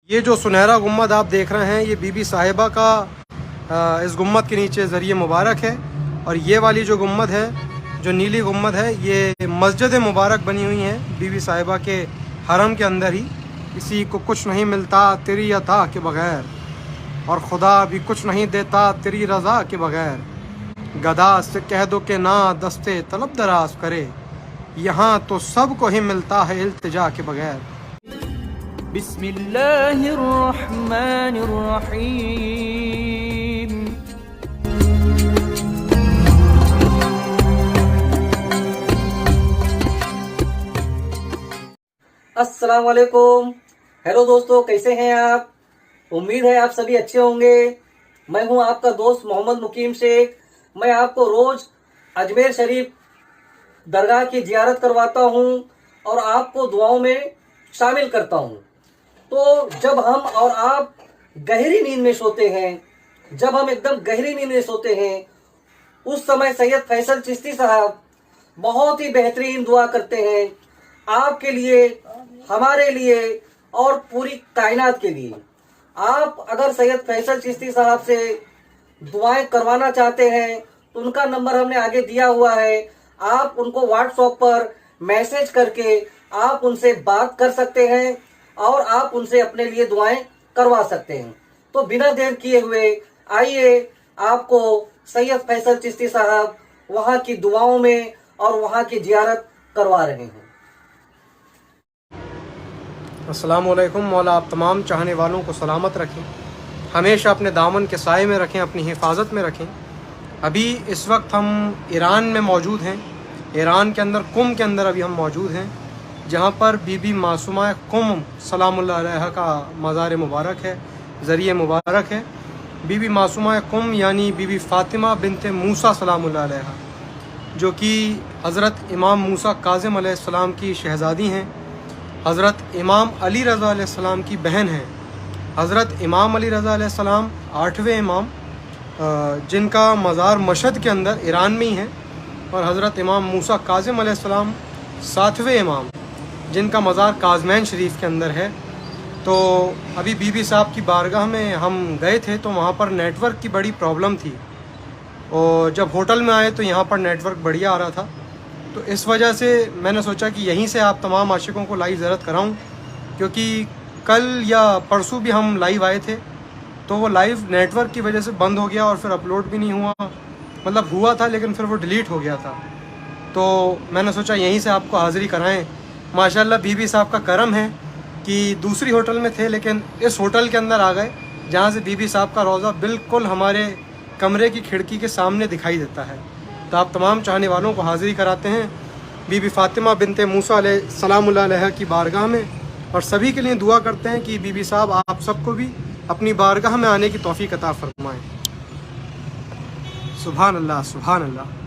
یہ جو سنہرا گنبد آپ دیکھ رہے ہیں یہ بی بی صاحبہ کا اس گنبد کے نیچے ذریعہ مبارک ہے، اور یہ والی جو گنبد ہے جو نیلی گنبد ہے یہ مسجد مبارک بنی ہوئی ہیں بی بی صاحبہ کے حرم کے اندر ہی۔ کسی کو کچھ نہیں ملتا تیری عطا کے بغیر، اور خدا بھی کچھ نہیں دیتا تیری رضا کے بغیر۔ گدا سے کہہ دو کہ نہ دستے طلب دراز کرے، یہاں تو سب کو ہی ملتا ہے التجا کے بغیر۔ بسم اللہ الرحمن الرحیم۔ السلام علیکم، ہیلو دوستو، کیسے ہیں آپ؟ امید ہے آپ سبھی اچھے ہوں گے۔ میں ہوں آپ کا دوست محمد مقیم شیخ۔ میں آپ کو روز اجمیر شریف درگاہ کی زیارت کرواتا ہوں اور آپ کو دعاؤں میں شامل کرتا ہوں۔ تو جب ہم اور آپ گہری نیند میں سوتے ہیں، جب ہم ایک دم گہری نیند میں سوتے ہیں، اس سمے سید فیصل چشتی صاحب بہت ہی بہترین دعا کرتے ہیں آپ کے لیے، ہمارے لیے اور پوری کائنات کے لیے۔ آپ اگر سید فیصل چشتی صاحب سے دعائیں کروانا چاہتے ہیں تو ان کا نمبر ہم نے آگے دیا ہوا ہے، آپ ان کو واٹس ایپ پر میسج کر کے آپ ان سے بات کر سکتے ہیں اور آپ ان سے اپنے لیے دعائیں کروا سکتے ہیں۔ تو بنا دیر کیے ہوئے آئیے آپ کو سید فیصل چشتی صاحب وہاں کی دعاؤں میں اور وہاں کی زیارت کروا رہے ہیں۔ السلام علیکم۔ مولا آپ تمام چاہنے والوں کو سلامت رکھیں، ہمیشہ اپنے دامن کے سائے میں رکھیں، اپنی حفاظت میں رکھیں۔ ابھی اس وقت ہم ایران میں موجود ہیں، ایران کے اندر قم کے اندر ابھی ہم موجود ہیں، جہاں پر بی بی معصومہ قم سلام اللہ علیہ کا مزار مبارک ہے، ذریعہ مبارک ہے۔ بی بی معصومہ قم یعنی بی بی فاطمہ بنت موسیٰ سلام اللہ علیہ، جو کہ حضرت امام موسیٰ کاظم علیہ السلام کی شہزادی ہیں، حضرت امام علی رضا علیہ السلام کی بہن ہیں۔ حضرت امام علی رضا علیہ السلام 8ویں امام، جن کا مزار مشہد کے اندر ایران میں ہی ہے، اور حضرت امام موسیٰ کاظم علیہ السلام 7ویں امام، جن کا مزار کاظمین شریف کے اندر ہے۔ تو ابھی بی بی صاحب کی بارگاہ میں ہم گئے تھے تو وہاں پر نیٹ ورک کی بڑی پرابلم تھی، اور جب ہوٹل میں آئے تو یہاں پر نیٹ ورک بڑھیا آ رہا تھا، تو اس وجہ سے میں نے سوچا کہ یہیں سے آپ تمام عاشقوں کو لائیو زیارت کراؤں، کیونکہ کل یا پرسوں بھی ہم لائیو آئے تھے تو وہ لائیو نیٹ ورک کی وجہ سے بند ہو گیا، اور پھر اپلوڈ بھی نہیں ہوا، مطلب ہوا تھا لیکن پھر وہ ڈیلیٹ ہو گیا تھا۔ تو میں نے سوچا یہیں سے آپ کو حاضری کرائیں۔ ماشاءاللہ بی بی صاحب کا کرم ہے کہ دوسری ہوٹل میں تھے لیکن اس ہوٹل کے اندر آ گئے جہاں سے بی بی صاحب کا روضہ بالکل ہمارے کمرے کی کھڑکی کے سامنے دکھائی دیتا ہے۔ تو آپ تمام چاہنے والوں کو حاضری کراتے ہیں بی بی فاطمہ بنت موسیٰ علیہ سلام اللہ علیہ کی بارگاہ میں، اور سبھی کے لیے دعا کرتے ہیں کہ بی بی صاحب آپ سب کو بھی اپنی بارگاہ میں آنے کی توفیق عطا فرمائیں۔ سبحان اللہ، سبحان اللہ۔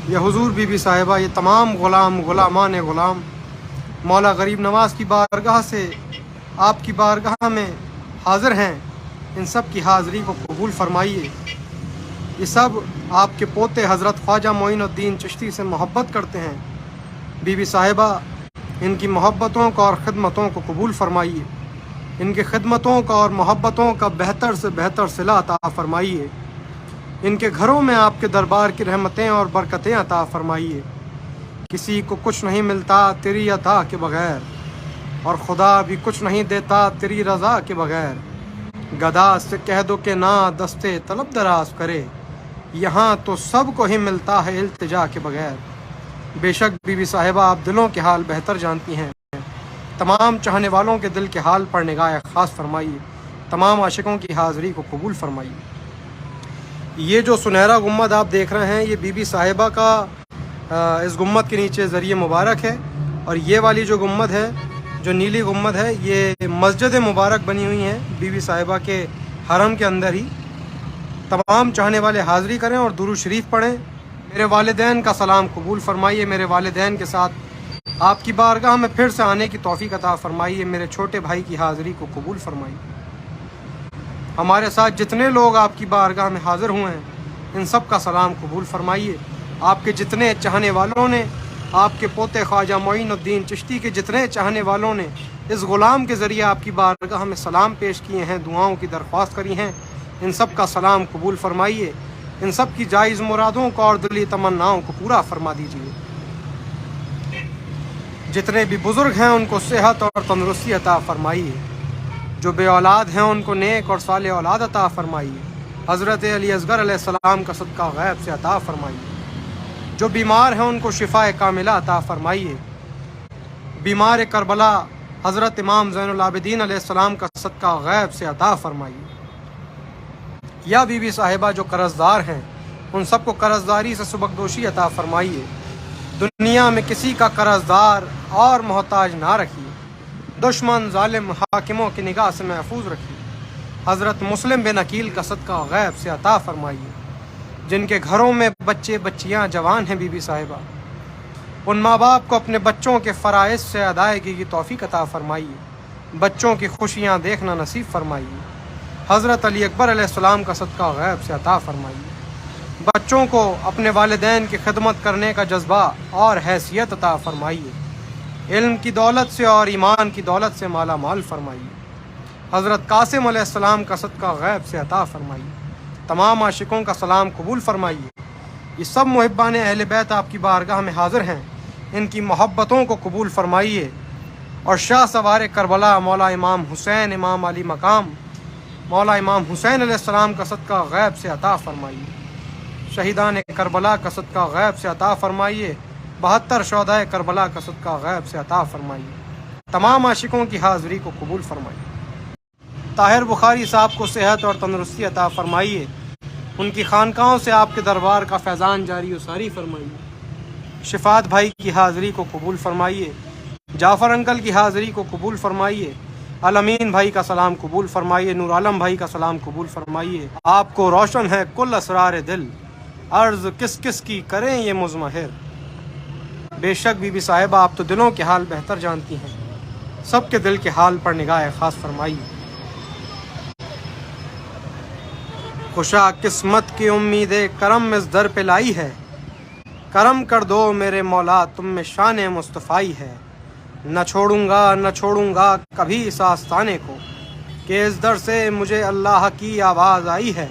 یہ حضور بی بی صاحبہ، یہ تمام غلامان غلام مولا غریب نواز کی بارگاہ سے آپ کی بارگاہ میں حاضر ہیں، ان سب کی حاضری کو قبول فرمائیے۔ یہ سب آپ کے پوتے حضرت خواجہ معین الدین چشتی سے محبت کرتے ہیں۔ بی بی صاحبہ ان کی محبتوں کو اور خدمتوں کو قبول فرمائیے، ان کی خدمتوں کا اور محبتوں کا بہتر سے بہتر صلہ عطا فرمائیے۔ ان کے گھروں میں آپ کے دربار کی رحمتیں اور برکتیں عطا فرمائیے۔ کسی کو کچھ نہیں ملتا تیری عطا کے بغیر، اور خدا بھی کچھ نہیں دیتا تیری رضا کے بغیر۔ گدا سے کہہ دو کہ نہ دستے طلب دراز کرے، یہاں تو سب کو ہی ملتا ہے التجا کے بغیر۔ بے شک بی بی صاحبہ آپ دلوں کے حال بہتر جانتی ہیں، تمام چاہنے والوں کے دل کے حال پر نگاہ خاص فرمائیے، تمام عاشقوں کی حاضری کو قبول فرمائیے۔ یہ جو سنہرا گنبد آپ دیکھ رہے ہیں یہ بی بی صاحبہ کا اس گنبد کے نیچے ذریعہ مبارک ہے، اور یہ والی جو گنبد ہے جو نیلی گنبد ہے یہ مسجد مبارک بنی ہوئی ہیں بی بی صاحبہ کے حرم کے اندر ہی۔ تمام چاہنے والے حاضری کریں اور درود شریف پڑھیں۔ میرے والدین کا سلام قبول فرمائیے، میرے والدین کے ساتھ آپ کی بارگاہ میں پھر سے آنے کی توفیق عطا فرمائیے، میرے چھوٹے بھائی کی حاضری کو قبول فرمائیے۔ ہمارے ساتھ جتنے لوگ آپ کی بارگاہ میں حاضر ہوئے ہیں ان سب کا سلام قبول فرمائیے۔ آپ کے جتنے چاہنے والوں نے आपके पोते ख्वाजा मोइनुद्दीन चिश्ती के जितने चाहने वालों ने इस ग़ुलाम के ज़रिए आपकी बारगाह में सलाम पेश किए हैं, दुआओं की दरख्वास्त करी हैं, इन सब का सलाम कबूल फरमाइए। इन सब की जायज़ मुरादों को और दिली तमन्नाओं को पूरा फरमा दीजिए। जितने भी बुज़ुर्ग हैं उनको सेहत और तंदुरुस्ती अता फरमाइए। जो बे औलाद हैं उनको नेक और साले औलाद अता फरमाइए। हज़रत अली असगर अलैहिस्सलाम का सदका गैब से अता फरमाइए। जो बीमार हैं उनको शिफाए कामिला अता फरमाइए। बीमार करबला हज़रत इमाम ज़ैनुल आबिदीन अलैहिस्सलाम का सदका गैब से अता फरमाइए। या बीबी साहिबा जो कर्ज़दार हैं उन सबको कर्ज़दारी से सुबकदोशी अता फरमाइए। दुनिया में किसी का कर्ज़दार और मोहताज ना रखिए। दुश्मन जालिम हाकिमों की निगाह से महफूज रखिए। हज़रत मुस्लिम बिन अकील का सदका गैब से अता फरमाइए। जिनके घरों में बच्चे बच्चियां जवान हैं बीबी साहिबा, उन माँ बाप को अपने बच्चों के फ़राइज़ से अदायगी की तौफ़ीक अता फरमाइए। बच्चों की खुशियाँ देखना नसीब फरमाइए। हज़रत अली अकबर अलैहिस्सलाम का सदका गैब से अता फरमाइए। बच्चों को अपने वालिदैन की खिदमत करने का जज्बा और हैसियत अता फरमाइए। इल्म की दौलत से और ईमान की दौलत से माला माल फरमाइए। हज़रत कासिम अलैहिस्सलाम का सदका गैब से अता फरमाइए। तमाम आशिकों का सलाम कबूल फरमाइए। ये सब मुहिब्बान अहले बैत आपकी बारगाह में हाज़िर हैं, इनकी मोहब्बतों को कबूल फरमाइए। और शाह सवार करबला मौला इमाम हुसैन इमाम अली मकाम मौला इमाम हुसैन अलैहिस्सलाम का सदका गैब से अता फरमाइए। शहीदान करबला का सदका गैब से अता फरमाइए। 72 शोहदाए करबला का सदका गैब से अता फरमाइए। तमाम आशिकों की हाज़िरी को कबूल फरमाइए। ताहिर बुखारी साहब को सेहत और तंदुरुस्ती अता फरमाइए। उनकी खानकाहों से आपके दरबार का फैज़ान जारी व सारी फरमाइए। शिफात भाई की हाज़िरी को कबूल फरमाइए। जाफ़र अंकल की हाज़िरी को कबूल फरमाइए। अलमीन भाई का सलाम कबूल फरमाइए। नूर आलम भाई का सलाम कबूल फरमाइए। आपको रोशन है कुल असरार दिल, अर्ज़ किस किस की करें ये मुज़महिर। बेशक बीबी साहिबा आप तो दिलों के हाल बेहतर जानती हैं, सबके दिल के हाल पर निगाह ख़ास फरमाइए। खुशा किस्मत की उम्मीदें करम इस दर पे लाई है, करम कर दो मेरे मौला तुम में शान मुस्तफ़ाई है। न छोड़ूंगा कभी इस आस्ताने को, कि इस दर से मुझे अल्लाह की आवाज़ आई है।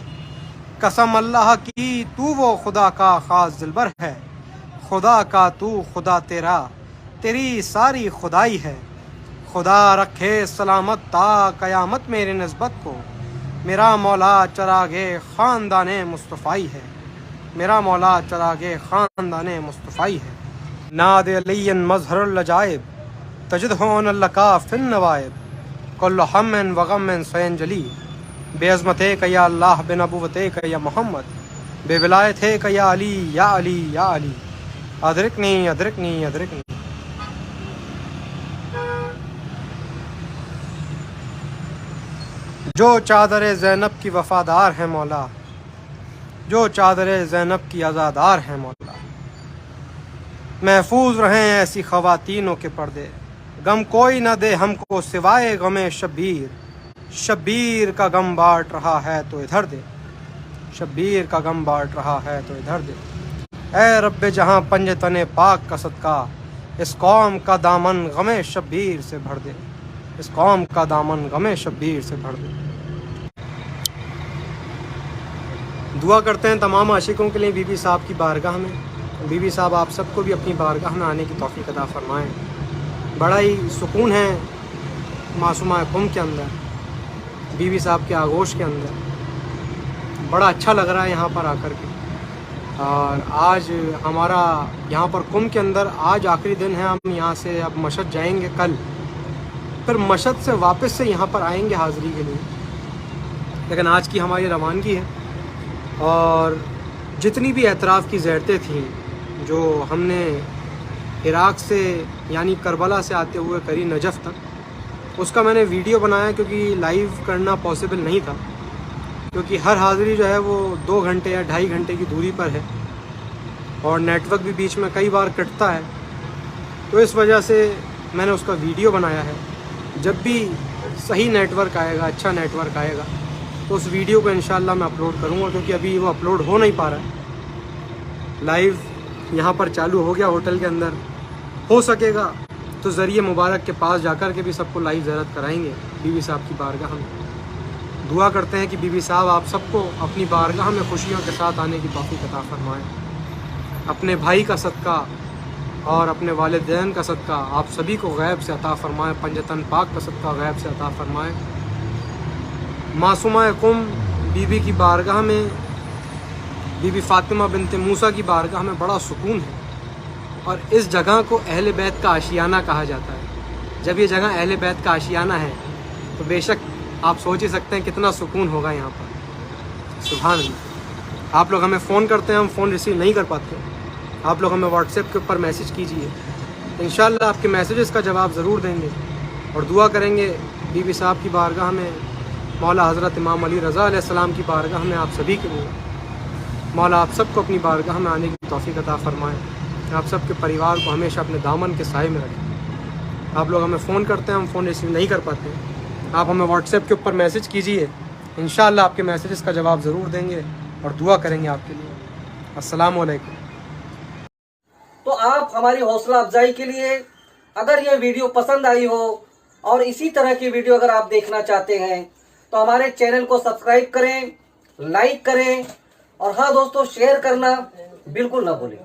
कसम अल्लाह की तू वो खुदा का ख़ास दिलबर है, खुदा का तू खुदा तेरा, तेरी सारी खुदाई है। खुदा रखे सलामत ता क़यामत मेरी निस्बत को, मेरा मौला चरागे ख़ानदाने मुस्तफ़ाई है। मेरा मौला चरागे ख़ानदाने मुस्तफ़ाई है। नाद अलियन मज़हरुल अजाइब तजदहोन लका फिन नवाइब, कुल्लु हम्मिन व गम्मिन सयंजली। बेअज़मते का या अल्लाह, बेनबुवते का या मोहम्मद, बेविलायते का या अली या अली या अली। अदरिकनी अदरिकनी अदरिकनी। जो चादर ज़ैनब की वफ़ादार है मौला, जो चादर ज़ैनब की आज़ादार है मौला। महफूज रहें ऐसी ख़वातीनों के पर्दे, गम कोई न दे हमको सिवाय गमे शब्बीर। शब्बीर का गम बांट रहा है तो इधर दे, शब्बीर का गम बांट रहा है तो इधर दे। ऐ रब्बे जहाँ पंजे तने पाक का सदका, इस कौम का दामन गमे शब्बीर से भर दे, इस कौम का दामन गमे शब्बीर से भर दे। दुआ करते हैं तमाम आशिकों के लिए बीबी साहब की बारगाह में। बीबी साहब आप सबको भी अपनी बारगाह में आने की तौफीक अता फरमाएँ। बड़ा ही सुकून है मासूमा कुम के अंदर, बीबी साहब के आगोश के अंदर। बड़ा अच्छा लग रहा है यहाँ पर आकर के। और आज हमारा यहाँ पर कुम के अंदर आज आखिरी दिन है। हम यहाँ से अब मशहद जाएंगे कल, फिर मशहद से वापस से यहाँ पर आएंगे हाज़िरी के लिए। लेकिन आज की हमारी रवानगी है। और जितनी भी एतराफ़ की ज़ैरतें थीं जो हमने इराक़ से यानी करबला से आते हुए करी नजफ़ तक, उसका मैंने वीडियो बनाया क्योंकि लाइव करना पॉसिबल नहीं था, क्योंकि हर हाज़िरी जो है वो 2 घंटे या 2.5 घंटे की दूरी पर है और नेटवर्क भी बीच में कई बार कटता है। तो इस वजह से मैंने उसका वीडियो बनाया है। जब भी सही नेटवर्क आएगा, अच्छा नेटवर्क आएगा, तो उस वीडियो को इंशाल्लाह मैं अपलोड करूँगा, क्योंकि अभी वो अपलोड हो नहीं पा रहा है। लाइव यहाँ पर चालू हो गया होटल के अंदर। हो सकेगा तो ज़रिए मुबारक के पास जाकर के भी सबको लाइव ज़ियारत कराएंगे बीबी साहब की बारगाह में। दुआ करते हैं कि बीबी साहब आप सबको अपनी बारगाह में खुशियों के साथ आने की तौफीक अता फरमाएँ। अपने भाई का सदका और अपने वालिदैन का सदका आप सभी को गैब से अता फरमाएँ। पंजतन पाक का सदका गैब से अता फरमाएँ। मासूमा कुम बीबी की बारगाह में, बीबी फ़ातिमा बिनत मूसा की बारगाह में बड़ा सुकून है, और इस जगह को अहले बैत का आशियाना कहा जाता है। जब ये जगह अहले बैत का आशियाना है तो बेशक आप सोच ही सकते हैं कितना सुकून होगा यहाँ पर। सुभान अल्लाह। आप लोग हमें फ़ोन करते हैं, हम फ़ोन रिसीव नहीं कर पाते। आप लोग हमें व्हाट्सएप के ऊपर मैसेज कीजिए, इंशाअल्लाह आपके मैसेजेस का जवाब ज़रूर देंगे। और दुआ करेंगे बीबी साहब की बारगाह में, मौला हज़रत इमाम अली रज़ा अलैहिस्सलाम की बारगाह में आप सभी के लिए मौला आप सबको अपनी बारगाह में आने की तौफीक अता फरमाएँ। आप सबके परिवार को हमेशा अपने दामन के साए में रखें। आप लोग हमें फ़ोन करते हैं, हम फ़ोन रिसीव नहीं कर पाते। आप हमें व्हाट्सएप के ऊपर मैसेज कीजिए, इंशाअल्लाह आपके मैसेजेस का जवाब ज़रूर देंगे और दुआ करेंगे आपके लिए। अस्सलामु अलैकुम। तो आप हमारी हौसला अफजाई के लिए अगर ये वीडियो पसंद आई हो और इसी तरह की वीडियो अगर आप देखना चाहते हैं तो हमारे चैनल को सब्सक्राइब करें, लाइक करें, और हाँ दोस्तों, शेयर करना बिल्कुल ना भूलें।